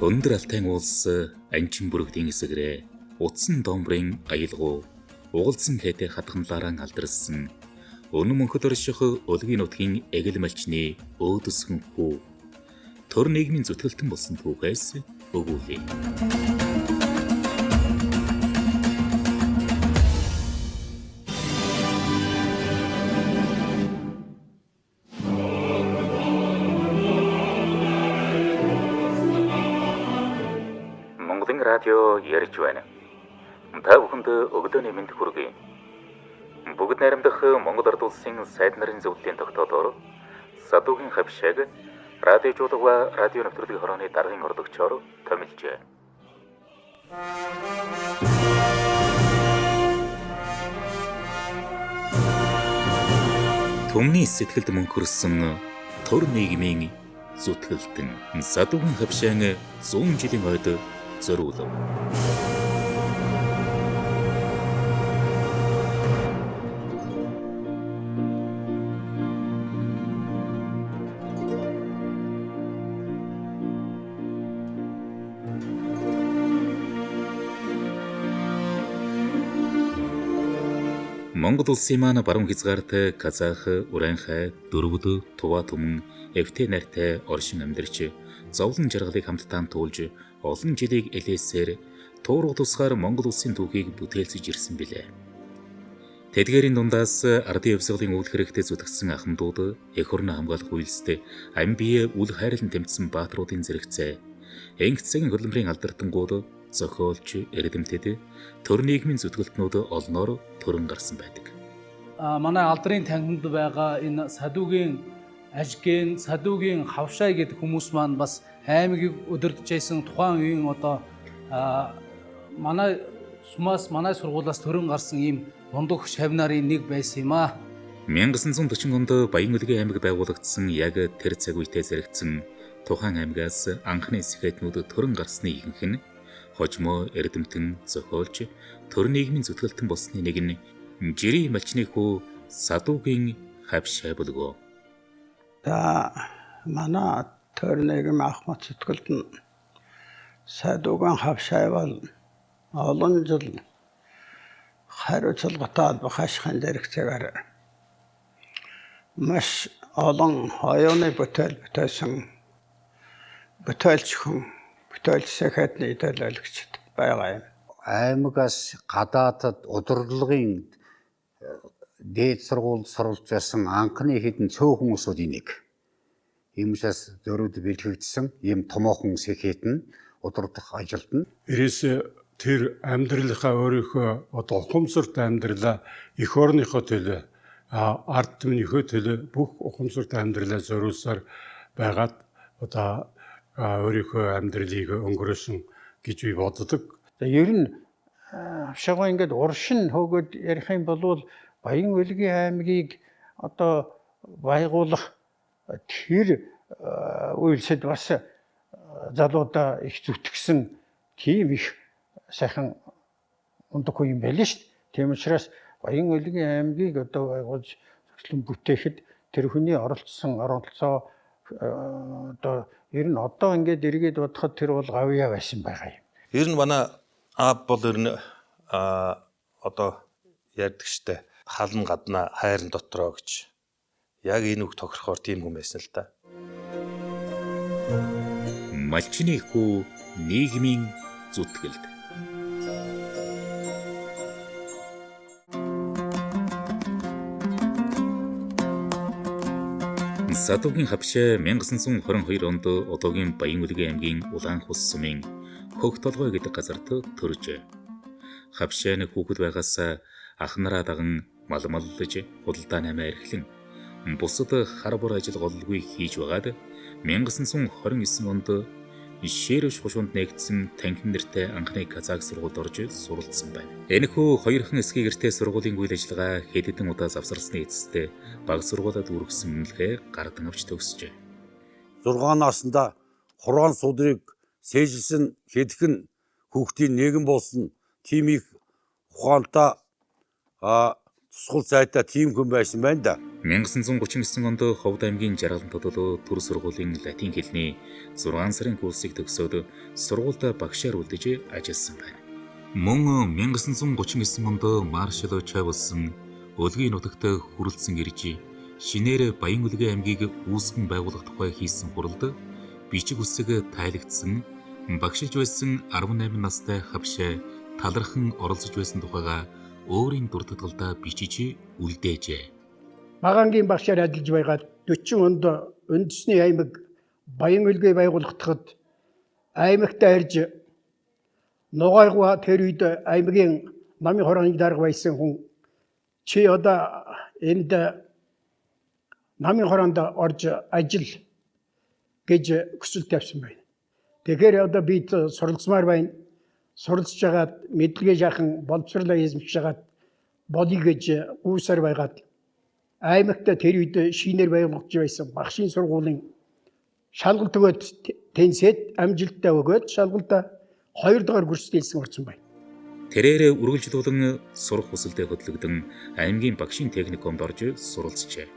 Өндөр алтай уулс анчин бүрэгдийн эсгэрээ утсан домбрын аялгуу угалзан хэдэ хатгамлаараа алдарсан өнө мөнхөд орших өлгийн нутгийн эгэл малчны өөдөсгөн хүү төр нийгмийн зүтгэлтэн болсон түүхээс өгүүлээ. Монголын радио ярьж байна. Та бүхэнд өглөөний мэнд хүргэе. Бүгд найрамдах Монгол Ард улсын сайд нарын зөвлөлийн тогтоолоор Садуугийн хавшааг радиожуулга радио нэвтрүүлгийн хорооны даргын урдагчоор томилжээ. Түмний сэтгэлд мөнхөрсөн төр нийгмийн зүтгэлтэн Садуугийн хавшааг 100 жилийн ойд зориулв. Монгол улсын маань баруун хязгаарт Казах, Уранхай, Дөрвөд, Тува түмэн, Эвтэ нартай оршин амьдарч зовлон жаргалыг хамтдаа туулж олон жилийг элээсээр туурга тусгаар Монгол улсын түүхийг бүтээлцэж ирсэн билээ. Тэдгээрийн дундаас ардын явсгалын үйл хэрэгтээ зүтгэсэн ахмадууд, эх орноо хамгаалах үйлстэй ам бие үл хайрлан тэмцсэн баатруудын зэрэгцээ, энх цагийн хөдөлмөрийн алдартангууд зохиолч эрдэмтэд төр нийгмийн зүтгэлтнүүд олноор төрөн гарсан байдаг. Манай алдрын танхимд байгаа энэ Садуугийн ажгийн, Садуугийн хавшай гэдэг хүмүүс маань бас аймгийг удирдах байсан тухайн үеийн манай сумаас манай сургуулиас төрөн гарсан ийм дундуур шавь нарын нэг байсан юм аа. 1940 онд Баян-Улгийн аймаг байгуулагдсан яг тэр цаг үедээ зэрэгцсэн тухайн аймгаас анхны сэхэтнүүд төрөн гарсны ихэнх нь хожимо эрдэмтэн зохиолч төр нийгмийн зүтгэлтэн болсны нэг нь жирийн малчны хүү Садуугийн хавшай болов. Манай төр нийгэм ахмад зүтгэлтэн Садуугийн хавшай бол олон жил хариуцлагатай бахашхын зэрэгцээгээр маш олон оюуны бүтээлсэн бүтээлчхэн бүтээлсэхэтний төлөөлөгчд байгаа юм. Аймагаас гадаадад удирдлагын дээд сургуульд суралж байсан анхны хэдэн цөөн хүмүүсүүд нэг. Ийм учраас зөрүүд бэлтгэгдсэн ийм томоохон сэхэтэн удирдах ажилд нь Ирээс тэр амьдралынхаа өөрийнхөө ухамсарт амьдралаа эх орныхоо төлөө ард түмнийхөө төлөө бүх ухамсарт амьдралаа зориулсаар байгаад өөрийнхөө амьдралыг өнгөрөөсөн гэж би боддог. Ер нь хавшагаа ингээд уршин хөөгд ярих юм бол Баян-Улгийн аймгийг байгуулах тэр үйлсэд бас залуудаа их зүтгэсэн тийм их сайхан ундаг юм байл шүү дээ. Тийм учраас Баян-Улгийн аймгийг байгуулж зөвхөн бүтээхэд тэр хүний оролцоо ер нь ингээд эргээд бодоход тэр бол гавьяа байсан байгаа юм. Ер нь манай аав бол ер нь ярьдаг штэ халан гадна хайрын дотроо гэж. Яг энэ үг тохирохоор тийм хүн байсан л да. Малчны хүү нийгмийн зүтгэлт. Садуугийн хавшай 1922 онд одоогийн Баян-Улгийн аймгийн Улаанхус сумын Хөх толгой гэдэг газарт төржээ. Хавшай нь хүүхэд байгаас ах нараа даган малмаллаж худалдаа намаа эрхлэн бусад хар бор ажил голгүй хийж байгаад 1929 онд Шээрвш хушуунд нээгдсэн танхим нэртэй анхны Казак сургуульд орж суралцсан байна. Энэхүү хоёрхан эсгийн гэртээ сургуулийн үйл ажиллагаа хэд хэдэн удаа завсарсны эцэстээ баг сургуулиуд үргэсэн мэлхээ гардан авч төгсжээ. 6 наснда Хураан судрыг сээжилсэн хэдхэн хүүхдийн нэгэн болсон тийм их ухаантай тусгал зайтай тийм хүн байсан байна да. 1939 онд Ховд аймгийн Жаргалантад төр сургуулийн латин хэлний 6 сарын курсыг төгсөөд сургуульд багшаар үлдэж ажилласан байна. Мөн 1939 онд Маршал Чавлсан Өлгийн нутагт хүрэлцэн ирж шинээр Баян-Улгийн аймгийг үүсгэн байгуулах тухай хийсэн хуралд бичиг үсэг тайлагдсан багшилж байсан 18 настай хавшаа талархан оролцож байсан тухайга өөрийн дур татгалдаа бичиж үлдээжээ. Магаангийн багшаар ажиллаж байгаад 40 онд үндэсний аймаг Баян-Улгийг байгуулахад аймагтаа ирж нугайгуа тэр үед аймгийн намын хорооныг дарга байсан хүн чи одоо энд намын хороонд орж ажил гэж хүсэл тавьсан байна. Тэгэхээр одоо би суралцмаар байна. Суралцж хагаад мэдлэгээ жаахан боловсруулаа эзэмшиж хагаад болъё гэж гүйсээр байгаад аймагтаа тэр үед шинээр байгуулагдж байсан багшийн сургуулийн шалгалт өгөөд тэнцээд амжилттай өгөөд шалгалтаа 2 дугаар курст хэлсэн орсон байна. Тэрээр үргэлжлүүлэн сурах хүсэлтэд хөдлөгдөн аймгийн багшийн техникумд орж суралцжээ.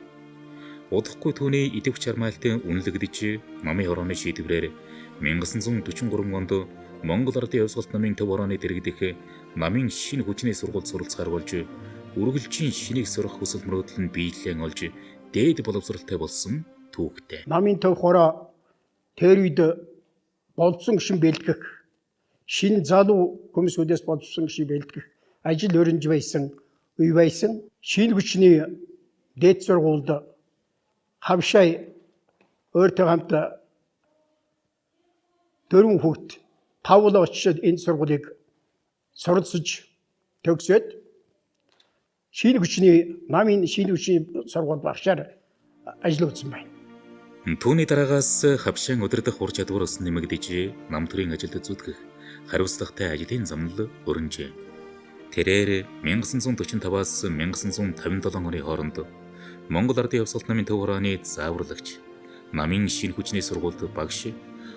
Удахгүй түүний идэвх чармаалтын үнэлэгдэж намын хорооны шийдвэрээр 1943 онд Монгол Ардын Хувьсгалт намын төв хорооны дэргэдэх намын шинэ хүчний сургуульд суралцахаар болж үргэлжийн шинийг сурах хүсэл мөрөөдөл нь биелэн олж дээд боловсралтай болсон түүхтэй. Намын төв хороо тэр үед болцсон шин бэлтгэх шин залуу хүмүүсүүдээс болцсон шин бэлтгэх ажил өрнж байсан үе байсан. Шинэ хүчний дээд сургуульд хавшаа өөртөө хамт 4 хүүхэд тавлаа очиж энэ сургуулийг суралцж төгсөөд шинэ хүчний намын шинэ хүчний сургууль багшаар ажилласан байна. Түүний дараагаас хавшаан удирдах ур чадвараас нэмэгдэж нам төрийн ажилд зүтгэх хариуцлагатай ажлын замнал өрнжээ. Тэрээр 1945-аас 1957 оны хооронд Монгол Ардын Хувьсгалт намын төв хорооны зааварлагч, намын шинэ хүчний сургуульд багш,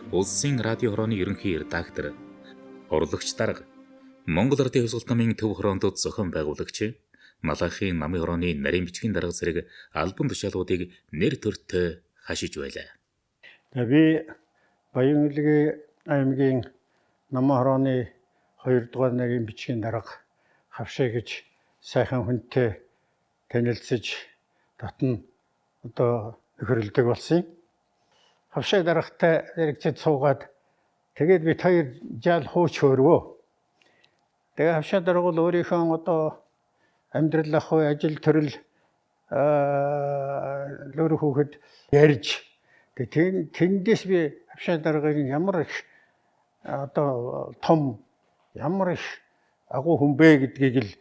улсын радио хорооны ерөнхий редактор, урлагч дарга, Монгол Ардын Хувьсгалт намын төв хороонд зохион байгуулагч, Малахын намын хорооны нарийн бичгийн дарга зэрэг албан тушаалуудыг нэр төртөө хашиж байлаа. Би Баян-Улгийн аймгийн намын хорооны 2 дугаар нарийн бичгийн дарга хавшаа гэж сайхан хүнтэй танилцж татна одоо нөхөрлөдөг болсон юм. Хавшаа даргатай хэрэгцээд суугаад тэгээд бид хоёр жаал хууч хөөрвөө. Тэгээд хавшаа дарга бол өөрийнхөө одоо амьдрал ах уу ажил төрөл лөр хүүхэд ярьж тэндээс би хавшаа даргын ямар их одоо том ямар их агуу хүн бэ гэдгийг л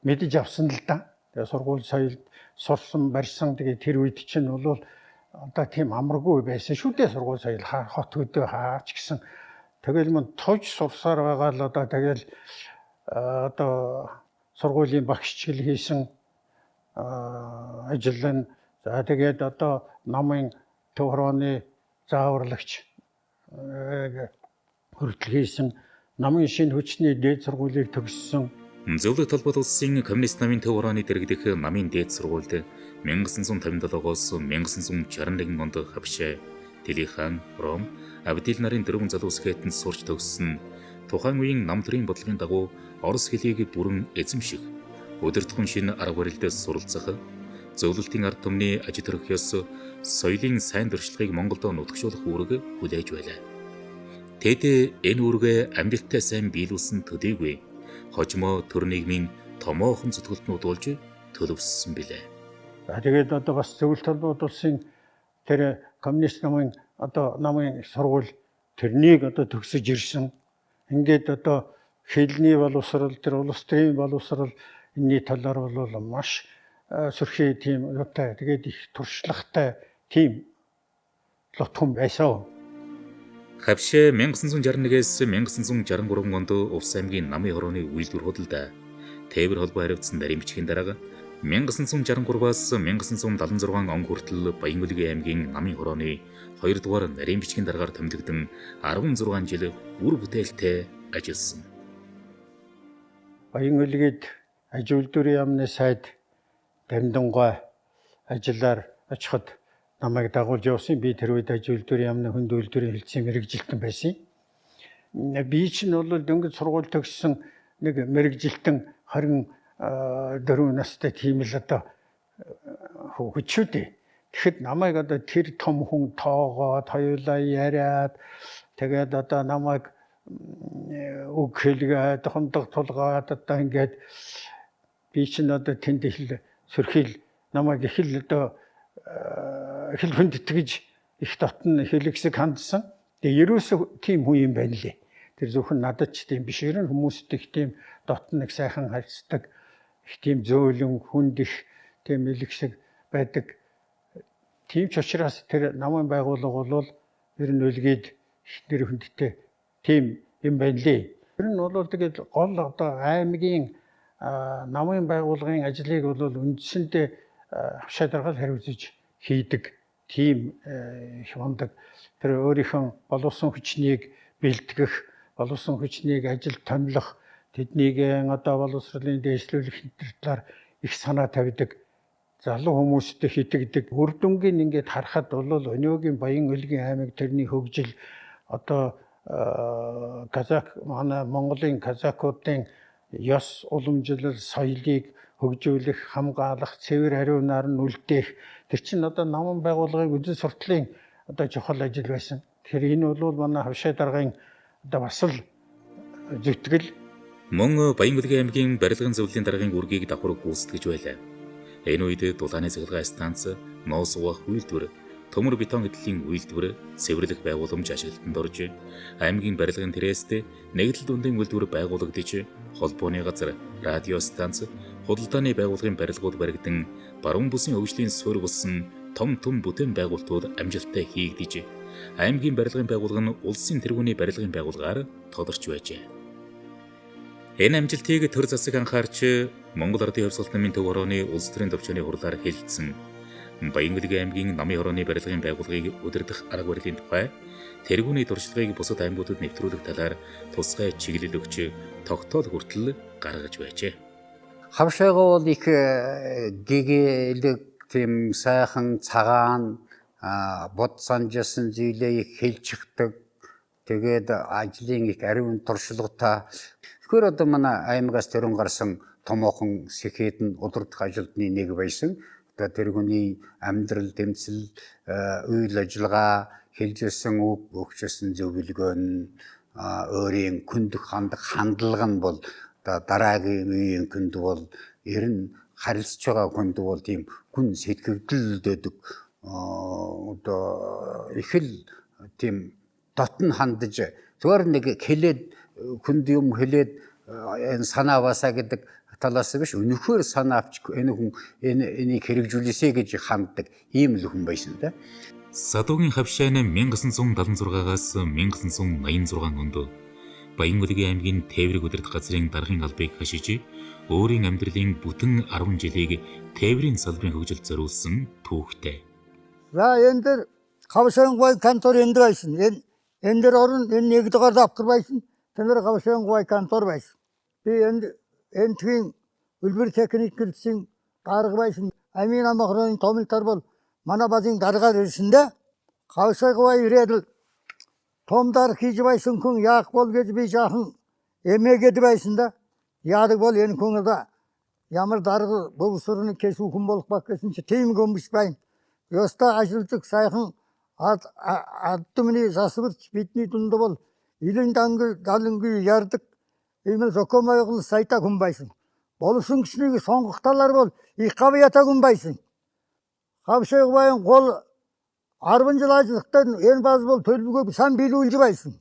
мэдэж авсан л да. Тэгээ сургууль соёлд сурсан барьсан тэгээ тэр үед чинь бол одоо тийм амаргүй байсан шүү дээ сургууль соёл хот хөдөө хаач гэсэн. Тэгэл мөн тож сурсаар байгаа л одоо тэгэл одоо сургуулийн багшчил хийсэн ажил нь за тэгээд одоо намын төв хорооны зааварлагч хүртэл хийсэн намын шинэ хүчний дээд сургуулийг төгссөн. Зөвлөлт толгойд улсын коммунист намын төв хорооны дэргэдэх намын дээд сургуульд 1957-оос 1961 онд хавшаа, Телихан, Ром, Абдил нарын 4 залуу скетэнд сурч төгссөн. Тухайн үеийн нам төрийн бодлогын дагуу орос хэлийг бүрэн эзэмших, өдөртгөн шинэ арга барилд суралцах, зөвлөлтийн ард түмний аж төрөхөөс соёлын сайн дуршлагыг Монголд нутагшуулах үүрэг хүлээж байлаа. Тэд энэ үүргээ амжилттай сайн биелүүлсэн төдийгүй хожимо төр нийгмийн томоохон зүтгэлтнүүд болж төлөвссөн билээ. За тэгээд одоо бас зөвлөлт толгойд улсын тэр коммунист намын одоо намын сургууль тэрнийг одоо төгсөж ирсэн. Ингээд одоо хэлний боловсрал тэр улс төрийн боловсрал энэний талаар бол маш сөрхий тийм юутай тэгээд их туршлагатай тийм лотхон байсан. Хавшаа 1961-ээс 1963 онд Увс аймгийн намын хорооны үйлдвэр худалдаа, тээвэр холбоо хариуцсан нарийн бичгийн дарга 1963-аас 1976 он хүртэл Баян-Улгийн аймгийн намын хорооны 2 дугаар нарийн бичгийн даргаар томилогдсон 16 жил үр бүтээлтэй ажилласан. Баян-Улгид аж үйлдвэрийн яамны сайд дамдангой ажиллаар очиход намайг дагуулж явсан. Би тэр үед аж үйлдвэрийн яамны хүнд үйлдвэрийн хэлтсийн мэрэгжилтэн байсан. Би чинь бол дөнгөж сургууль төгссөн нэг мэрэгжилтэн 24 настай тийм л одоо хүчүүдээ. Тэгэхэд намайг одоо тэр том хүн тоогоод хоёулаа яриад тэгээд одоо намайг үг хэлгээд хондог тулгаад одоо ингээд би чинь одоо тэнд их сөрхийл намайг их л одоо их л хүндэтгэж их дотн хэлэгсэг хандсан. Тэгээ ерөөсөө тийм хүн юм байна лээ. Тэр зөвхөн надад ч тийм биш. Ер нь хүмүүст их тийм дотн нэг сайхан харьцдаг, их тийм зөөлөн хүнд их тийм хэлэгсэг байдаг. Тийм ч учраас тэр намын байгууллага бол ер нь үлгээд ихнэр хүндтэй тийм юм байна лээ. Ер нь бол тэгээд гол одоо аймгийн намын байгууллагын ажлыг бол үндсэндээ хавшаа даргаал хариуцж хийдэг тийм их ундаг. Тэр өөрийнхөө боловсон хүчнийг бэлтгэх, боловсон хүчнийг ажил томилох, тэднийг одоо боловсролын дэвшлүүлэх талаар их санаа тавьдаг. Залуу хүмүүстэй хитэгдэг. Үр дүнгийн ингээд харахад бол Өнөөгийн Баян Улгийн аймаг тэрний хөгжил одоо казак манай Монголын казакуудын ёс уламжлал соёлыг хөгжүүлэх, хамгаалах, цэвэр хариунаар нь үлдээх тэр чинь одоо намын байгууллагын үзэл сурталын одоо чухал ажил байсан. Тэгэхээр энэ бол манай хавшаа даргын одоо бас л зүтгэл. Мөн Баян Улгийн аймгийн барилгын зөвлөлийн даргын үргийг давхар гүйцэтгэж байлаа. Энэ үед дулааны цэглэгээ станц, ноос угаах үйлдвэр, төмөр бетон эдлийн үйлдвэр, цэвэрлэх байгууламж ашиглалтанд орж, аймгийн барилгын тэрээстэй нэгдэл дундын үйлдвэр байгуулагдаж, холбооны газар, радио станц, худалдааны байгууллагын барилгууд баригдан, баруун бүсийн хөгжлийн суурь болсон том бүтээн байгуулалтууд амжилттай хийгдэж, аймгийн барилгын байгууллага нь улсын тэргүүний барилгын байгууллагаар тодорч байжээ. Энэ амжилтыг төр засаг анхаарч Монгол Ардын Хувьсгалт намын төв хорооны улс төрийн төвчөөний хурлаар хэлэлцсэн Баян Улгийн аймгийн намын хорооны барилгын байгууллагыг удирдах арга барилын тухай тэргүүний дуршлагыг бусад аймагуудад нэвтрүүлэх талаар тусгай чиглэл өгч тогтоол хүртэл гаргаж байжээ. Хавшаага бол их гэгээлэг тийм сайхан цагаан бод санжсан зүйлээ их хэлчихдэг. Тэгээд ажлын их ариун туршлагатай. Тэгэхээр одоо манай аймагаас төрөн гарсан томоохон сэхэд нь удирдах ажилтны нэг байсан. Одоо тэргүүний амьдрал, тэмцэл, үйл ажиллагаа, хэлжсэн үг, өгчсэн зөвлөгөө нь өөрийн күндх хандлага нь бол одоо дараагийн үеийн күнд бол ер нь харилцаж байгаа хүнд бол тийм хүн сэтгэгдэл дэдэг одоо их л тийм дотн хандаж зүгээр нэг хэлээд хүнд юм хэлээд энэ санаа басаа гэдэг талаас биш өнөхөр санаа авч энэ хүн энийг хэрэгжүүлээсэ гэж ханддаг ийм л хүн байсан да. Садуугийн хавшаа нь 1976-аас 1986 онд Баян Улгийн аймгийн тээврийг удирдах газрын даргын албыг хашиж өөрийн амьдралын бүтэн 10 жилийг тээврийн салбарын хөгжилд зориулсан түүхтэй. За энэ дэр Хавшаангуй контор энд байсан. Энэ дэр орон энэ нэг дугаар давхар байсан. Тэнд Хавшаангуй контор байсан. Би энтгийн үлбэр техникийн дарга байсан. Амин амхрын томилтар бол манай базын даргаар ирсэндээ Хавшаангуй ирээд томдар хийж байсан хүн яах бол гэж би жаахан эмээгээд байсан да. Яадаг бол энэ хүн да ямар дарга боловсролын käсүү хүн болох баг гэсэн чи тийм хүн биш байна. Ёстой ажилтг сайхан админы засварч бидний дунд бол илэн далангүй ярддаг ийм зокомоёгл сайтаа хүн байсан. Болсон гиснийг сонгох талаар бол их гавьяатаа хүн байсан. Хавшаангуйн гол 10 жил ажиллахдаа энэ баз бол төлөвлөгөөг сан биелүүлж байсан.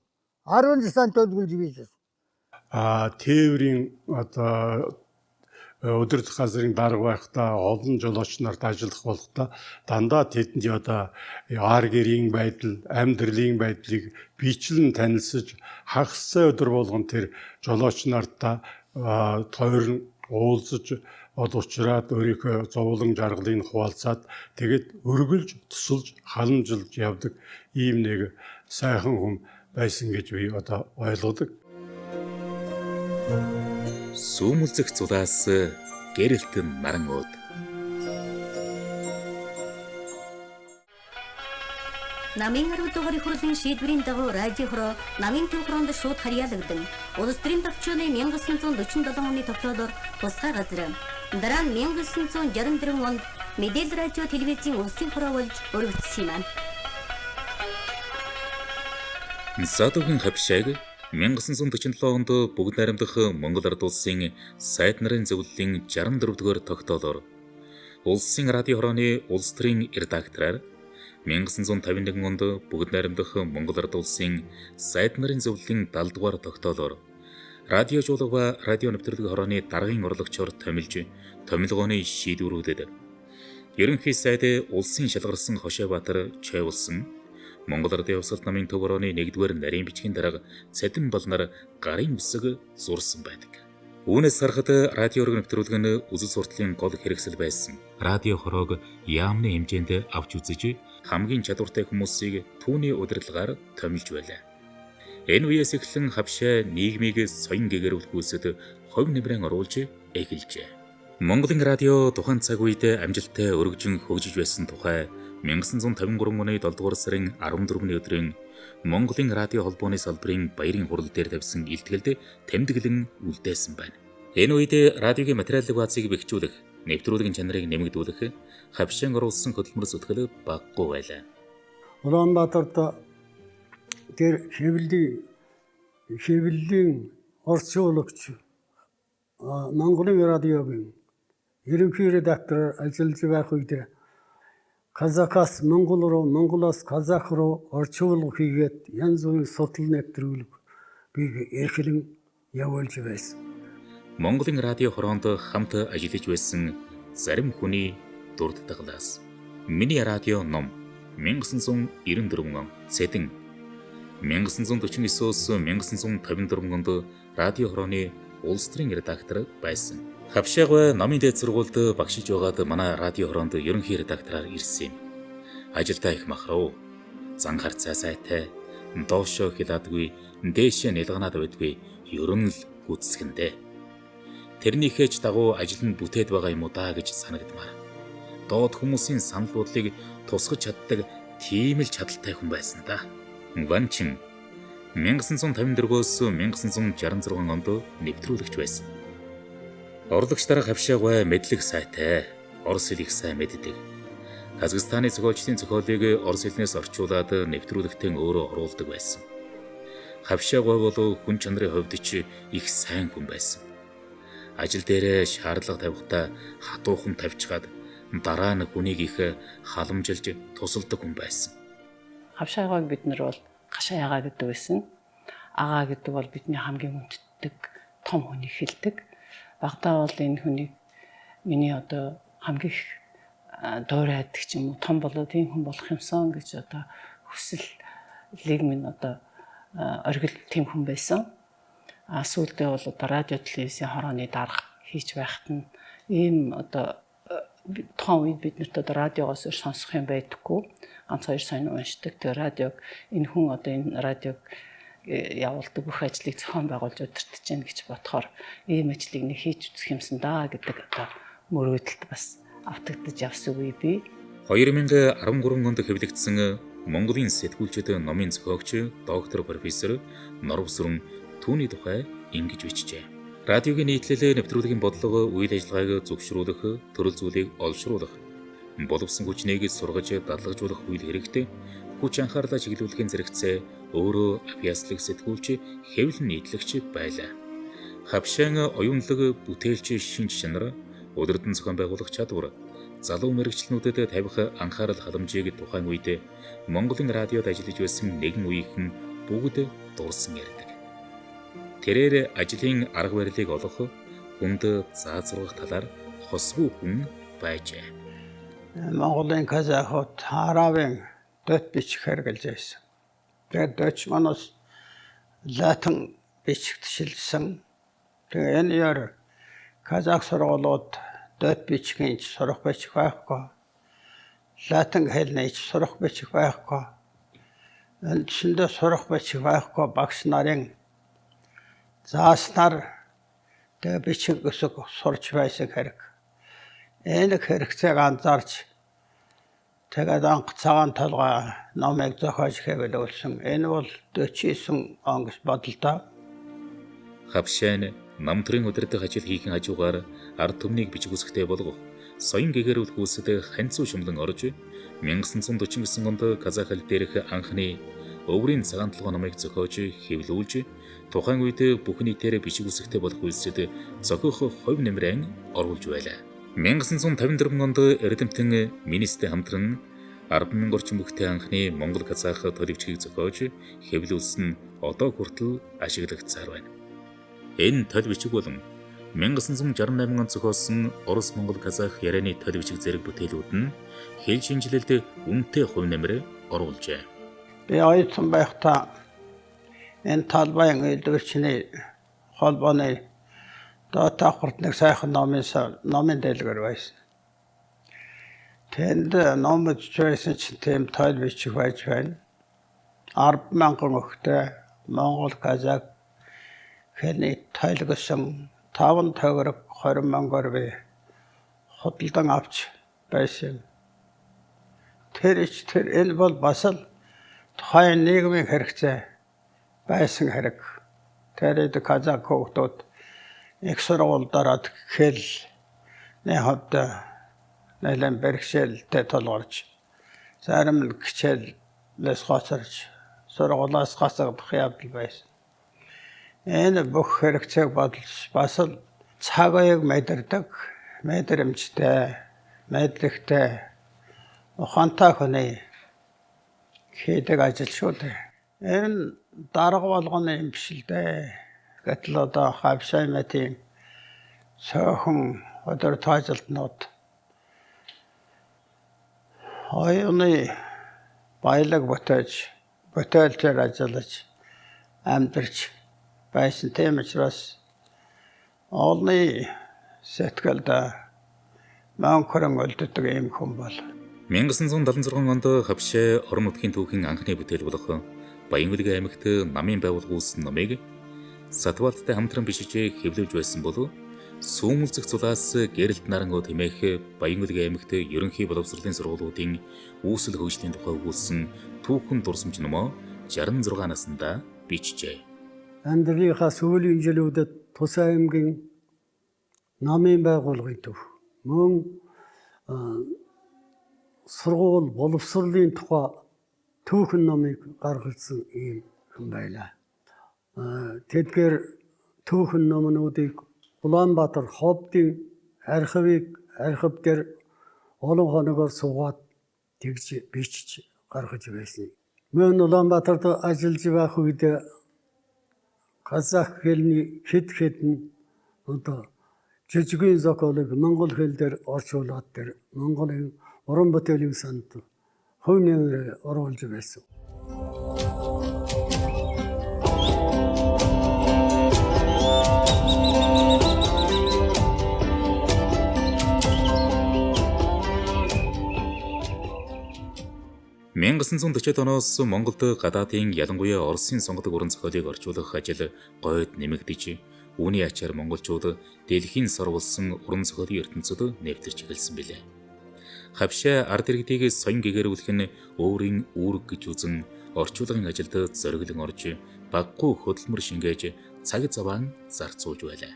10 жил сан төлөвлөж байсан. Тээврийн одоо удирдах газрын дарга байхдаа олон жолооч нарт ажиллах болохдоо дандаа тэдэнд одоо ар гэрийн байдал, амьдралын байдлыг бичлэн танилцж хагассан өдөр болгон тэр жолооч нартаа тойрон уулзаж олуучраад өөрийнхөө зовлон жаргалыг хуваалцаад тэгээд өргөлж, тусалж, халамжилж явдаг ийм нэг сайхан хүн байсан гэж би одоо ойлгодог. Сүүмэлзэх зулаас гэрэлтэн наран ууд Намын 10 дугаар их хурлын шийдвэрийн дагуу радио хороо намын төв хороонд шууд харьяалагдсан. Улс төрийн төвчөөний 1947 оны тогтоолоор тусгай газар. Дараа нь 1964 онд мэдээлэл радио телевизийн улсын хороо болж өргөгдсөн юм. Садуугийн хавшааг 1947 онд бүгд найрамдах Монгол Ард улсын сайд нарын зөвлөлийн 64-р тогтоолоор улсын радио хорооны улс төрийн редактораар 1951 онд бүгд найрамдах Монгол Ард улсын сайд нарын зөвлөлийн 70-р тогтоолоор радиожуулга ба радио нэвтрүүлэг хорооны даргын орлогчоор томилж томилгооны шийдвэрүүдэд ерөнхий сайд улсын шалгарсан Хошообаатар чойволсон Монгол Ардын Хувьсгалт намын төв хорооны 1-р нарийн бичгийн дарга Цадин Балнаар гарын үсэг зурсан байдаг. Үүнээс харахад радио орог нэвтрүүлэг нь үзэл сурталын гол хэрэгсэл байсан. Радио хороог яамны хэмжээнд авч үзэж хамгийн чадвартай хүмүүсийг түүний удирдлагаар томилж байлаа. Энэ үеэс эхлэн хавшаа нийгмийг соён гэгэрүүлэх үйлсэд хувь нэмрэн оруулж эхэлжээ. Монголын радио тухайн цаг үед амжилттай өргөжин хөгжиж байсан тухай 1953 оны 7 дугаар сарын 14-ний өдрийн Монголын радио холбооны салбарын баярын хурал дээр тавьсан илтгэлд тэмдэглэн үлдээсэн байна. Энэ үед радиогийн материалын баазыг бэхжүүлэх, нэвтрүүлгийн чанарыг нэмэгдүүлэх, хавшаан оруулсан хөдөлмөр зүтгэл баггүй байлаа. Улаанбаатарт тэр хэвлэлийн орчуулагч Монголын радиогийн ерөнхий редактор ажиллаж байх үед Казакаас Монгол руу, Монголоос Казах руу орчуулга хийгээд янз бүрийн судал нэвтрүүлэг бийг эрхлэн явуулж байсан. Монголын радио хороонд хамт ажиллаж байсан зарим хүний дурддаглаас Миний радио ном 1994 он Цэдэн 1949-с 1954 онд радио хорооны улс төрийн редактор байсан. Хавшааг намын дээд сургуульд багшиж байгаад манай радио хороонд ерөнхий редактораар ирсэн юм. Ажилдаа их махрав. Зан харцаа сайтай, доошоо хилаадгүй, дээшээ нэлганаад байдгүй, ерөн л гүцсгэндээ. Тэрнийхээ ч дагуу ажил нь бүтээд байгаа юм уу даа гэж санагдмаар. Доод хүмүүсийн санал бодлыг тусгаж чаддаг тийм л чадaltaй хүн байсан да. Ванчин 1954-өөс 1966 онд нэвтрүүлэгч байсан. Орлагч дараа хавшааг мэдлэг сайтай, орос хэлийг сайн мэддэг. Казахстаны зохиолчдын зохиолыг орос хэлнээс орчуулад нэвтрүүлэгтэн өөрөө оруулдаг байсан. Хавшааг бол хүн чанарын хувьд ч их сайн хүн байсан. Ажил дээрээ шаардлага тавихдаа хатуухан тавьчихад дараа нь хүнийг их халамжилж тусалдаг хүн байсан. Хавшаагааг бид нар бол гашаагаа гэдэг байсан. Агаа гэдэг бол бидний хамгийн хүнддэг том хүнийг хэлдэг. Багтаа бол энэ хүнийг миний одоо хамгийн их дуурайдаг ч юм уу том болоод ийм хүн болох юмсан гэж одоо хүслийг минь одоо оргил тийм хүн байсан. Сүүлдээ бол одоо радио телевизийн хорооны дарга хийж байхад нь ийм одоо тухайн үед бид нарт одоо радиогоос сонсох юм байдаггүй. Ганц хоёр сайн уншдаг. Тэгээ радиог энэ хүн одоо энэ радиог явуулдаг бүх ажлыг зохион байгуулж удирдах гэж гэж бодохоор ийм ажлыг нэг хийж үзэх юмсан даа гэдэг одоо мөрөөдөлд бас автагдаж явсан үе бий. 2013 онд хэвлэгдсэн Монголын сэтгүүлчид номын зохиогч доктор профессор Норвсрун түүний тухай ингэж бичжээ. Радиогийн нийтлэлээр нэвтрүүлгийн бодлого, үйл ажиллагааг зөвшөөрөх, төрөл зүйлийг олшруулах, боловсон хүчнийг сургаж дадлгажуулах үйл хэрэгт хүч анхаарлаа чиглүүлэхийн зэрэгцээ өөрөө авьяаслаг сэтгүүлч, хэвлэн нийтлэгч байлаа. Хавшаан оюунлаг, бүтээлч шинж чанар, удирдан зохион байгуулах чадвар, залуу мэрэгчлэнүүдэд тавих анхаарал халамжийг тухайн үед Монголын радиод ажиллаж байсан нэгэн үеийнхэн бүгд дурсан ярьдаг. Тэрээр ажлын арга барилыг олох, хүнд заазруулах талаар хосгүй хүн байжээ. Монголын казахууд харавын дөт бичих хэрэгжилж байсан. Тэгээд дөч манус латин бичигдшилсэн. Тэгээд энэ яар казах сургуулиуд дөт бичгийн сурах бичих байхгүй. Латин хэлний сурах бичих байхгүй. Энэ чиндээ сурах бичих байхгүй багш нарын зааснаар тэгээ бичих өсөг сурч байсан хэрэг. Энэ хэрэгцээг анзаарч Тэгээд анх цагаан толгой номыг зохиож хэвлүүлсэн. Энэ бол 49 он гэж бодлоо. Хавшаа намтрын удирдах ажил хийхэн хажуугаар ард түмнийг бичиг үсгтэй болгох соён гэгэрүүл хүүсэд ханцуу шумлан орж 1949 онд казах хэл дээрх анхны өврийн цагаан толгой номыг зохиож хэвлүүлж тухайн үед бүх нийтээр бичиг үсгтэй болох үйлсэд зохиох хувь нэмрэн оруулж байлаа. 1954 онд Эрдэмтэн министртэй хамтран 10,000 орчим бүхтэй анхны Монгол казах толивчгийг зохиож хэвлүүлсэн одоо хүртэл ашиглагдсаар байна. Энэ толивчиг болон 1968 онд зохиосон Орос Монгол казах ярианы толивчиг зэрэг бүтээлүүд нь хэл шинжилэлд үнэтэй хувь нэмрээ оруулжээ. Би оюутан байхдаа энэ талбайн элдвэрчний холбооны давхарт нэг сайхан номын дэлгэр байсан. Тэнд номд чойсэн чинь тийм тойлбич байж байна. 10,000 өгтэй Монгол казак хэлний тойлгосон 5 төгрөг 20,000-аар би худалдан авч байсан. Тэр энэ бол бас л тухайн нийгмийн хэрэгцээ байсан хэрэг. Тэгээд казак хүмүүс их сургуульдаараа хэл нэхад нэлээд бэрхшээлтэй тулгарч зарим нь хичээлээс гоцорч сургуулиас гасагдах явдал байсан. Энэ бүх хэрэгцээг бодолж бас л цаг үеийг мэдэрдэг, мэдрэмжтэй, мэдлэгтэй ухаантай хүний хийдэг ажил шүү дээ. Энэ дарга болгоны юм биш л дээ. Гэтэл одоо Хавшаа мэтийн цөөхөн удирд ажилтнууд оюуны баялаг бүтээлчээр ажиллаж амьдарч байсан. Тийм учраас олны сэтгэлд мөнхөрөн өлддөг юм хүн бол. 1976 онд Хавшаа орон нутгийн түүхийн анхны бүтээл болох Баян-Улиг аймагт намын байгууллагын номыг Сатвалттай хамтран бишиж хэвлүүлж байсан бол сүүмэлзэх цулаас гэрэлт нарангуу тэмээх Баян-Улиг аймагт ерөнхий боловсролын сургуулиудын үүсэл хөгжлийн тухай өгүүлсэн түүхэн дурсамж номоо 66 наснда бичжээ. Амьдралынхаа сүүлийн жилүүдэд Тус аймгийн намын байгууллагын төв мөн сургууль боловсролын тухай түүхэн номыг гаргасан юм хүн байлаа. Тэдгээр түүхэн номнуудыг Улаанбаатар ховдын архив дээр олон хоногоор суугаад тэгж бичиж гаргаж байсан. Мөн Улаанбаатарт ажиллаж байх үед казах хэлний хэдэн одоо жижигэн зохиолыг монгол хэлээр орчуулад тэр Монголын уран бүтээлийн санд хувь нэмрээ оруулж байсан. (1940-ад) оноос Монголд гадаадын ялангуяа Оросын сонгодог уран зохиолыг орчуулах ажил гойд нэмэгдэж, үүний ачаар монголчууд дэлхийн сор болсон уран зохиолын ертөнцид нэвтэрч эхэлсэн билээ. Хавшаа ард иргэдийг соён гэгэрүүлэх нь өөрийн үүрэг гэж үзэн орчуулгын ажилд зориглон орж баггүй хөдөлмөр шингээж цаг заваан зарцуулж байлаа.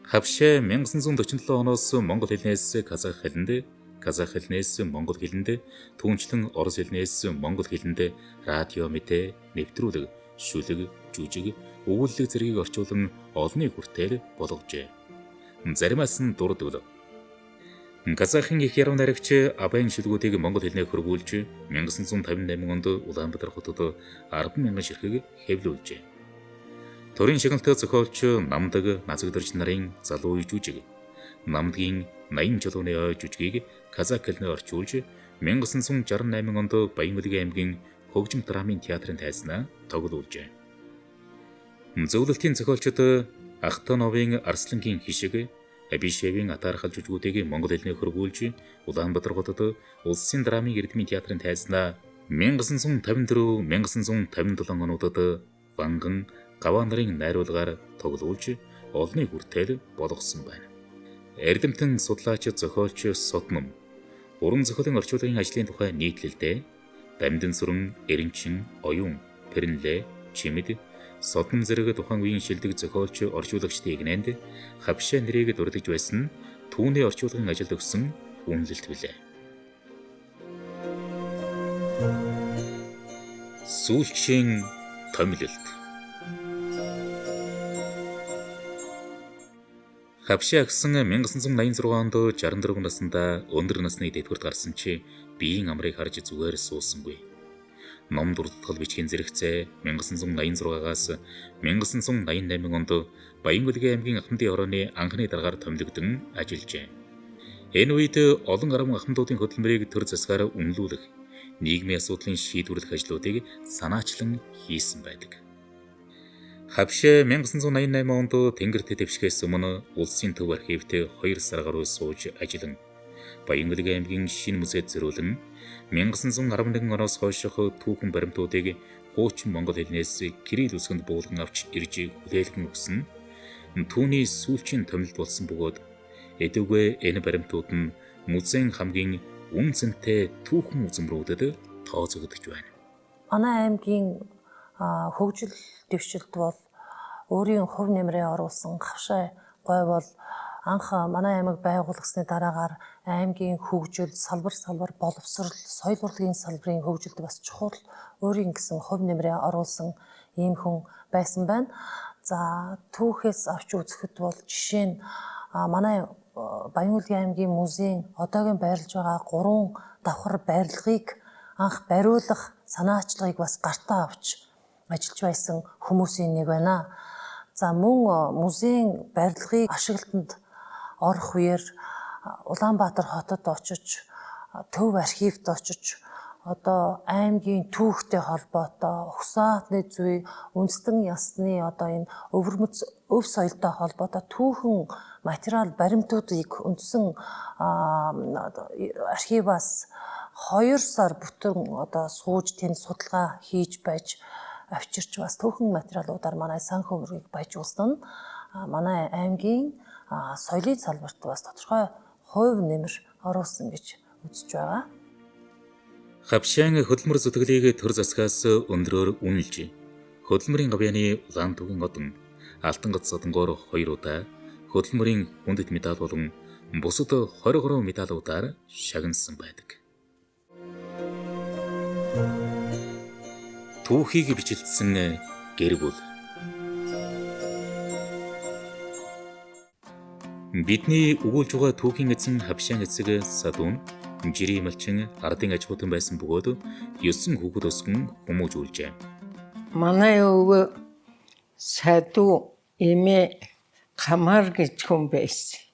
Хавшаа 1947 оноос монгол хэлнээс казах хэлэнд, казах хэлнээс монгол хэлэнд, түүнчлэн орос хэлнээс монгол хэлэнд радио мэдээ, нэвтрүүлэг, шүлэг, жүжиг, өгүүлэлт зэргийг орчуулан олонний хүртэл болгожээ. Заримаас нь дурдвал казахын их яруу найрагч Абайн шүлгүүдийг монгол хэлнээр хөрвүүлж 1958 онд Улаанбаатар хотод 10,000 ширхэг хэвлүүлжээ. Төрийн шагналтай зохиолч Намдаг Назагдорч нарын залуу үе жүжиг, Намдгийн 80 жолооны ой жүжигийг казах хэлнээр орчуулж 1968 онд Баян-Улиг аймгийн хөгжим драмын театрын тайзнаа тоглуулжээ. Зөвлөлтийн зохиолчид Ахтановын Арслангийн хишиг, Абишевийн атаархал жүжигүүдийг монгол хэлнээр хөрвүүлж Улаанбаатар хотод улсын драмын эрдмийн театрын тайзнаа 1954-1957 онуудад Ванган, Гаваа нарын найруулгаар тоглуулж олонний хүртэл болгосон байна. Эрдэмтэн судлаач зохиолч Сотном уран зохиолын орчуулагын ажлын тухай нийтлэлдээ Дамдын сүрэн, Эренчин, Оюун, Пэрнлээ, Чимэд, Содном зэрэг тухайн үеийн шилдэг зохиолч, орчуулагчдын игнэнд Хавшаа нэрийг дурдж байсан нь түүний орчуулагын ажилд өгсөн үнэлэлт билээ. Сүүлчийн томилолт. Хавшаа гисэн 1986 онд 64 наснда өндөр насны дэвтгэрт гарсан чи биеийн амрыг харж зүгээр суусангүй. Ном дурдтгал бичгийн зэрэгцээ 1986-аас 1988 онд Баянгүлгийн аймгийн Ахмадын хорооны анхны дараагаар томилогдсон ажиллажээ. Энэ үед олон арван ахмадуудын хөдөлмөрийг төр засгаар үнэлүүлэх, нийгмийн асуудлын шийдвэрлэх ажлуудыг санаачлан хийсэн байдаг. Хавшаа 1988 онд Тэнгэрт дэвшгээс өмнө улсын төв архивт 2 сар гаруй сууж ажиллан Баянгүлгийн аймгийн шинэ музейд зориулан 1911 оноос хойших түүхэн баримтуудыг хуучин монгол хэлнээс кирилл үсгэнд буулган авч ирж хүлээлгэн өгсөн түүний сүүлчийн томилт болсон бөгөөд эдүгэ энэ баримтууд нь музейн хамгийн үн цэнтэй түүхэн үзмрүүдэд тооцогдож байна. Манай аймгийн хөгжил дэвшилт бол өөрийн хувь нэмрээ оруулсан Хавшаа гой бол анх манай аймаг байгуулагдсны дараагаар аймгийн хөгжил, салбар боловсрол, соёл урлагийн салбарын хөгжилд бас чухал өөрийн гэсэн хувь нэмрээ оруулсан ийм хүн байсан байна. За түүхээс авч үзэхэд бол жишээ нь манай Баянгүлгийн аймгийн музейн одоогийн байрлаж байгаа 3 давхар барилгыг анх бариулах санаачлагыг бас гартаа авч ажиллаж байсан хүмүүсийн нэг байна. За мөн музейн барилгыг ашиглалтанд орох үеэр Улаанбаатар хотод очиж, төв архивт очиж, одоо аймгийн түүхтэй холбоотой, угсаатны зүй, үндэстэн ясны одоо энэ өвөрмөц өв соёлтой холбоотой түүхэн материал баримтуудыг үндсэн архиваас 2 сар бүтэн одоо сууж тэнд судалгаа хийж байж авчирч бас түүхэн материалуудаар манай санхүүрийг баяжуулсан нь манай аймгийн соёлын салбарт бас тодорхой хувь нэмэр оруулсан гэж үзэж байгаа. Хавшаан хөдөлмөр зүтгэлийг төр засгаас өндрөөр үнэлж, хөдөлмөрийн гавьяаны улаан түүхийн одон алтан гац содонгоор 2 удаа хөдөлмөрийн хүндэт медаль болон бусад 23 медалуудаар шагнасан байдаг. Түүхийг бичлэлсэн гэр бүл. Бидний өгүүлж байгаа түүхийн эзэн Хавшаан эцэг Садун, Жирий малчин ардын аж ахуйн байсан бөгөөд 9 хүүхэд өсгөн хүмүүжүүлжээ. Манай өвөө Саду эмээ Камар гэж хүн байсан.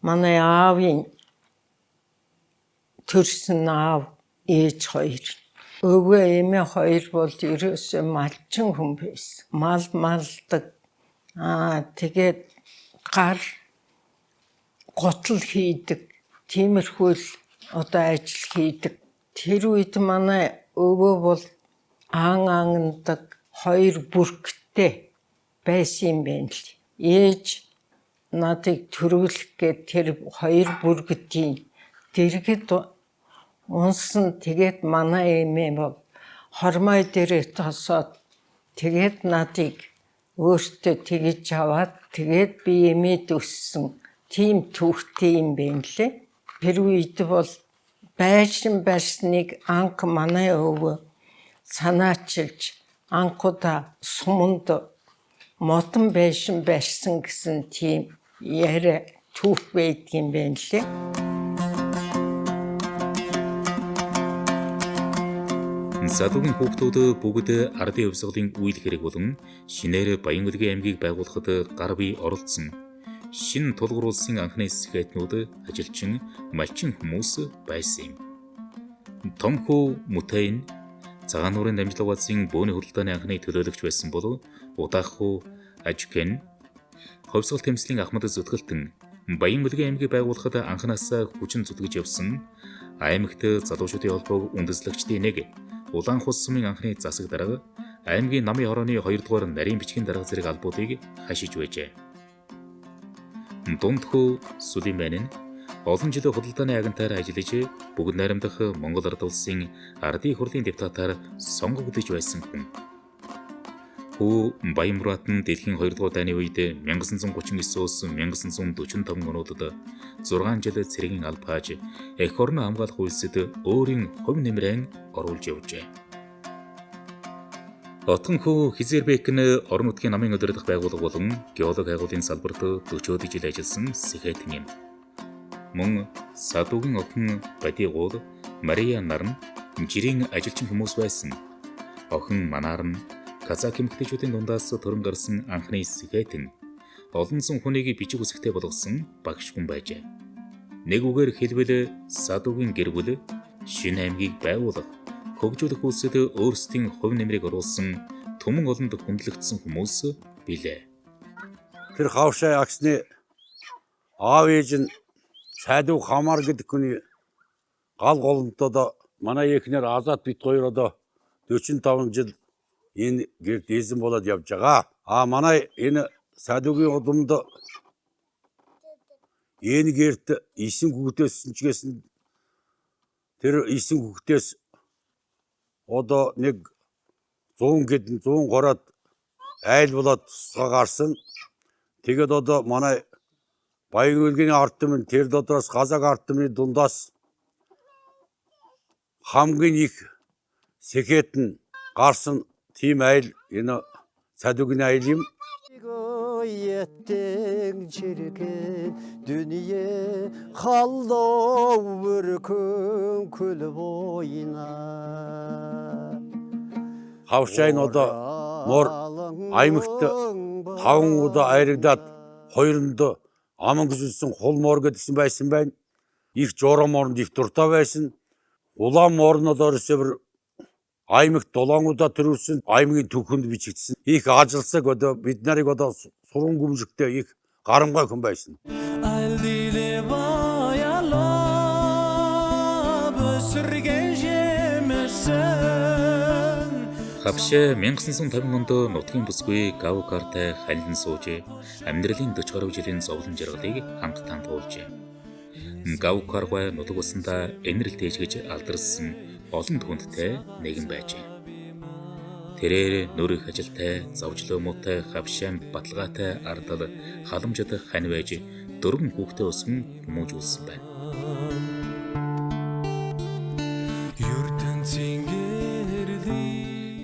Манай аавын төрсөн аав ээж 2. Өвөө эмээ 2 бол ерөөсөө малчин хүн байсан. Мал малдаг. Тэгээд гар готл хийдэг. Тиймэрхүү л одоо ажил хийдэг. Тэр үед манай өвөө бол ангандаг 2 бүрхтэй байсан юм байна л. Ээж надыг төрүүлэх гээд тэр 2 бүргдийн дэргэд унсан. Тэгээд манай эмээ бол хормой дээрээ тосоод тэгээд надыг өөртөө тэгж аваад тэгээд би эмээд өссөн. Тийм түүхтэй юм байна лээ. Тэр үед бол байшин барьсныг анх манай өвөө санаачилж анхудаа суманд модон байшин барьсан гэсэн тийм яриа түүх байдгийн байна лээ. Садугийн хүүхдүүд бүгд ардын өвсгөлийн үйл хэрэг болон шинээр Баянгүлгийн аймгийг байгуулахад гар бие оролцсон. Шинэ тулгуур улсын анхны сэхэтнүүд ажилчин малчин хүмүүс байсан юм. Томхүү Мөтэйн цагаан нуурын дамжлаг баазын бөөний худалдааны анхны төлөөлөгч байсан бол удаахуу Ажкен ховсгол тэмцлийн Ахмад зүтгэлтэн Баянгүлгийн аймгийг байгуулахад анхнаасаа хүчин зүтгэж явсан аймагт залуучуудын холбоог үндэслэгчдийн нэг Улаан хус сумын анхны засаг дарга аймгийн намын хорооны 2 дугаар нарийн бичгийн дарга зэрэг албуудыг хашиж байжээ. Дундхүү Сүлейман нь Олон жил худалдааны агентаар ажиллаж бүгд найрамдах Монгол Ард улсын ардын хурлын депутатаар сонгогдож байсан хүн. Хүү Баянмурат нь дэлхийн 2 дугаар дайны үед 1939-өөс 1945 онуудад 6 жил цэргийн албааж эх орны хамгаалах үйлсэд өөрийн хувь нэмрээ оруулж явжээ. Отгон хүү Хизербек нь орон нутгийн намын удирдах байгууллага болон геолог байгууллагын салбарт 40 жил ажилласан сэхэтэн юм. Мөн Садуугийн охин Бадигууд Мария нар нь жирийн ажилчин хүмүүс байсан. Охин Манаар нь Казак эмэгтэйчүүдийн дундаас төрөн гарсан анхны сэхэтэн олон зуун хүнийг бичиг үсэгтэй болгосон багш хүн байжээ. Нэг үгээр хэлбэл Садуугийн гэр бүл шинэ аймгийг байгуулах, хөгжүүлэх үйлсэд өөрсдийн хувь нэмрийг оруулсан түмэн олонд хүндлэгдсэн хүмүүс билээ. Тэр хавшаа агсны аав ээж нь Шайдуу Хамар гэдэг хүний гал голомтоо манай эхнэр Азат бит хоёр одоо 45 жил энэ гэрд эзэн болоод явж байгаа. Манай энэ Садуугийн удамд энэ гэрд 9 хүүхдээс чигээс тэр 9 хүүхдээс одоо нэг 100 гэд 130-аад айл болоод тусгай гарсан. Тэгээд одоо манай Баян үлгийн ард түмэн тэр дотроос Казак ард түмний дундаас хамгийн их сэхэтэн гарсан тийм айл энэ Садуугийн айл юм. Ettin çirkin dünya hallo бүркүн күл бойна. Хавшайн одоо мор аймагт 5 удаа айрагдаад хоёронд аман гэжсэн хул мор гэдсэн байсан байна. Их жором оронд их дуртай байсан. Улаан морнод орсоор аймагт 7 удаа төрүүлсэн аймгийн түүхэнд бичигдсэн. Их ажилласаг одоо бид нарыг одоо суран гүмжигтэй их гарамгай хүн байсан. Хавшаа 1950 онд нутгийн бүсгүй Гавкартай халин сууж амьдралын 40 гаруй жилийн зовлон жаргалыг хамтдаа туулжээ. Гавкаргай нутаг усандаа энэрл дээжгэж алдарсан олон түнтэй нэгэн байжээ. Тэрээр нөрөх ажилтай, зовжлоо муутай, хавшаан баталгаатай ардал халамжид хань байж 4 хүүхдээ өсгөн хүмүүжүүлсэн байна.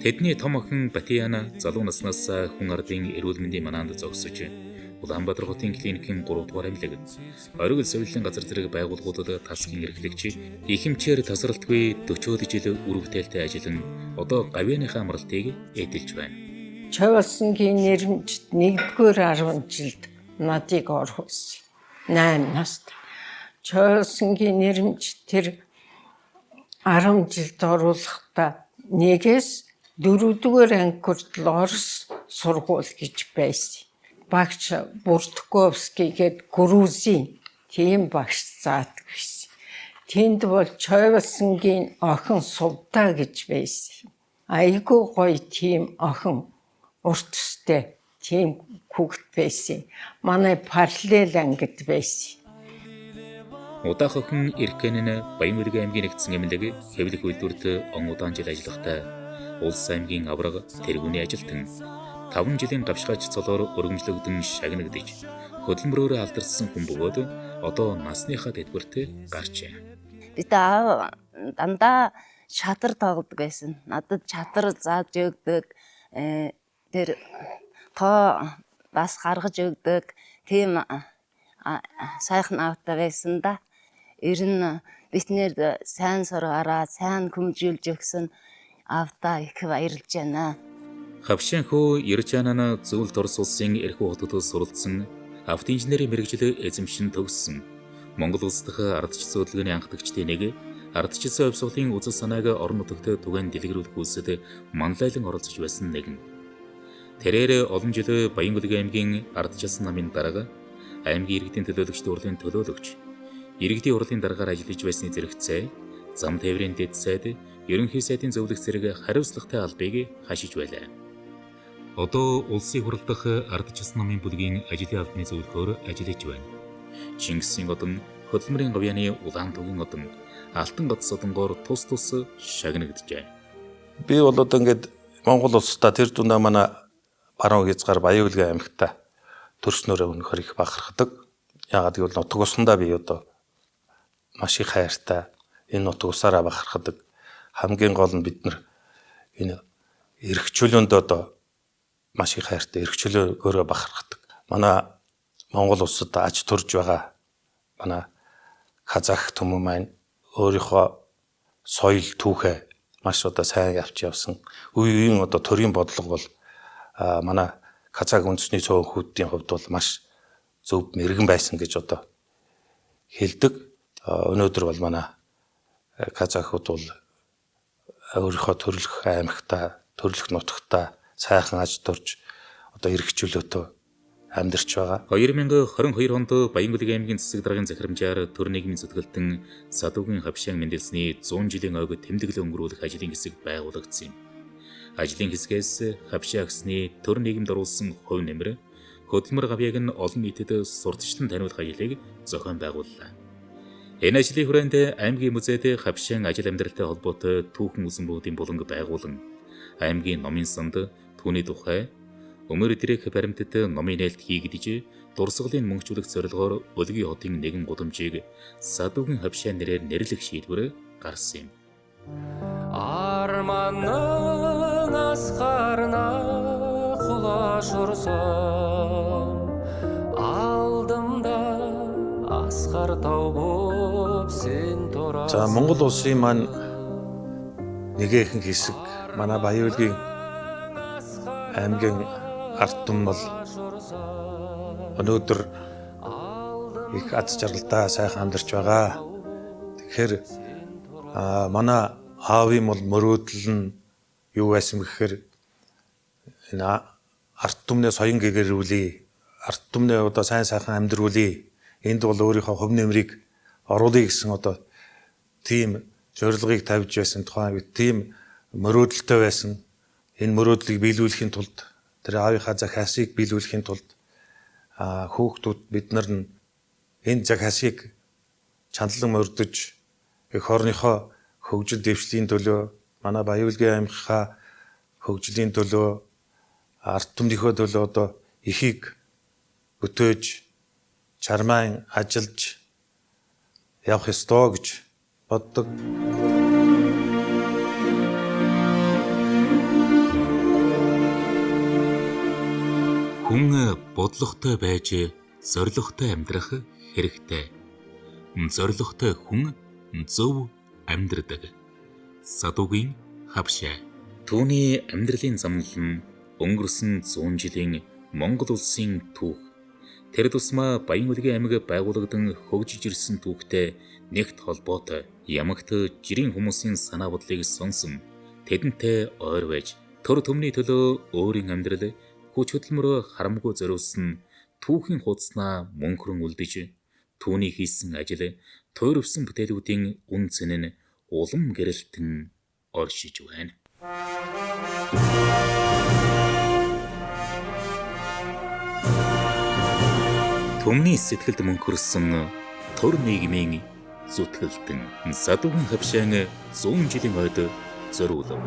Тэдний том охин Батияна залуу наснаас хүн ардын эрүүл мэндийн манаанд зогсож Улаанбаатар хотын клиникийн 3 дугаар амьлаг оргил сувилын газар зэрэг байгууллагуудад тасгийн эрхлэгч ихэмчээр тасралтгүй 40 жил үр бүтээлтэй ажиллан одоо гавьяаныхаа амралтыг эдэлж байна. Чавалсангийн нэрмжид 1-р 10 жилд надыг орхуулсан. 8 наст. Чавалсангийн нэрмжид тэр 10 жилд оруулахдаа 1-ээс 4-р анги хүртэл Орос сургууль гэж байсан. Багш Буртковский гээд Грузийн тийм багш заадаг байсан. Тэнд бол Чойвалсангийн охин Сувтаа гэж байсан. Айгүй гоё тийм охин уртстай тийм хүүхэд байсан. Манай параллел ангид байсан. Удаах охин Иркэн нь Баян-Үргийн аймгийн нэгдсэн эмнэлэг хэвлэх үйлдвэрт он удаан жил ажиллахдаа Улс аймгийн авраг тэргүүний ажилтан 5 жилийн гавшгаач цолоор өргөмжлөгдөн шагнагдж хөдөлмөрөөрөө алдарсан хүн бөгөөд одоо насныхаа дэдвэрт гарчээ. Би дандаа шатар тоглодог байсан. Надад шатар зааж өгдөг. Тэр тоо бас гаргаж өгдөг. Тийм сайхан аавтай байсан да. Ер нь биднэр сайн сургаараа сайн хүмжүүлж өгсөн аавтаа их баярлж байна. Хавшаан хөө Ирчанана зөвлөлт Орос улсын эрхүү хотод суралцсан автоинженерийн мэргэжил эзэмшин төгссөн. Монгол улс дахь ардчилсан хөдөлгөөний анхдагчдын нэг ардчилсан хувь сургуулийн үзэл санааг орон нутагт түгээн дэлгэрүүлэх үйлсэд манлайлан оролцож байсан нэгэн. Тэрээр олон жил Баян-Үргийн аймгийн ардчилсан намын дарга аймгийн иргэдийн төлөөлөгчдийн урлын төлөөлөгч иргэдийн урлын даргаар ажиллаж байсны зэрэгцээ зам тээврийн дэд сайд ерөнхий сайдын зөвлөх зэрэг хариуцлагатай албыг хашиж байлаа. Одоо улсын хурал дахь ардчилсан намын бүлгийн ажлын албаны зөвлөхөөр ажиллаж байна. Чингисийн одон хөдөлмөрийн говьяаны улаан тугийн одон алтан гоц одонгоор тус шагнагджээ. Би бол одоо ингээд Монгол улстай тэр дундаа манай баруун хязгаар Баян-Улгийн аймагта төрснөөрөө өнөхөр их бахархдаг. Яагаад гэвэл нутаг усандаа би одоо маш их хайртай энэ нутаг усаараа бахархдаг. Хамгийн гол нь бид нар энэ эрх чөлөөнд одоо маш их хайртай эрх чөлөөгөөрөө бахархдаг. Манай Монгол улсад аж төрж байгаа манай казах түмэн маань өөрийнхөө соёл түүхээ маш одоо сайн явж явсан. Үеийн одоо төрийн бодлого бол манай казах үндэсний цөөнхүүдийн хувьд бол маш зөв мэрэгэн байсан гэж одоо хэлдэг. Өнөөдөр бол манай казахууд бол өөрийнхөө төрөлх аймагта, төрөлх нутагта сайхан аж турж одоо эрх чөлөөтэй амьдарч байгаа. 2022 онд Баян-Улгийн аймгийн засаг даргын захирамжаар төр нийгмийн зүтгэлтэн Садуугийн хавшаан мэндэлсний 100 жилийн ойг тэмдэглэл өнгөрүүлэх ажлын хэсэг байгуулагдсан юм. Ажлын хэсгээс хавшаа агсны төр нийгэмд оруулсан хувь нэмэр, хөдөлмөр гавьяаг нь олон нийтэд сурталчлан таниулах ажлыг зохион байгууллаа. Энэ ажлын хүрээнд аймгийн музейд хавшаан ажил амьдралтай холбоотой түүхэн үзэмбүүдийн буланг байгуулан аймгийн номын санд түүний тухай өмөр дээрх баримтат номын нээлт хийгдэж дурсгалын мөнгөжүүлэх зорилгоор Өлгийн хотын нэгэн гудамжийг Садуугийн хавшаа нэрээр нэрлэх шийдвэр гарсан юм. Арманның асқарына құлаш ұрсам, алдымда асқар тау боп сен тұрасың. За Монгол улсын маань нэгэн хэсэг манай Баян-Улгийн аймгийн ард түмэн бол өнөөдөр их аз жаргалтай сайхан амьдарч байгаа. Тэгэхээр манай аавын бол мөрөөдөл нь юу байсан гэхээр энэ ард түмнээ соён гэгэрүүлээ. Ард түмнээ одоо сайн сайхан амьдруулъя. Энд бол өөрийнхөө хөв нэмрийг оруулъя гэсэн одоо тийм зорилгыг тавьж байсан тухайн үед тийм мөрөөдөлтэй байсан. Энэ мөрөөдлийг биелүүлэхийн тулд тэр аавынхаа захиасыг биелүүлэхийн тулд хүүхдүүд бид нар энэ захиасыг чандлан мөрдөж эх орныхоо хөгжил дэвшлийн төлөө манай Баян-Улгийн аймгийнхаа хөгжлийн төлөө ард түмнийхөө төлөө одоо ихийг бүтээж чармайн ажиллаж явах ёстой гэж боддог. Хүн бодлоготой байж зоригтой амьдрах хэрэгтэй. Зоригтой хүн зөв амьдрдаг. Садуугийн хавшаа. Түүний амьдралын замнал нь өнгөрсөн 100 жилийн Монгол улсын түүх. Тэр тусмаа Баян-Улгийн аймаг байгуулагдсан хөгжиж ирсэн түүхтэй нэгт холбоотой. Ямагт жирийн хүмүүсийн санаа бодлыг сонсон. Тэдэнтэй ойр байж төр төмний төлөө өөрийн амьдрал хүч хөдөлмөрөө харамгүй зориулсан түүхийн хуудаснаа мөнхрөн үлдэж түүний хийсэн ажил туйрвсан бүтээлүүдийн үн цэн нь улам гэрэлтэн оршиж байна. Түмний сэтгэлд мөнхөрсөн төр нийгмийн зүтгэлтэн Садуугийн хавшаан 100 жилийн ойд зориулв.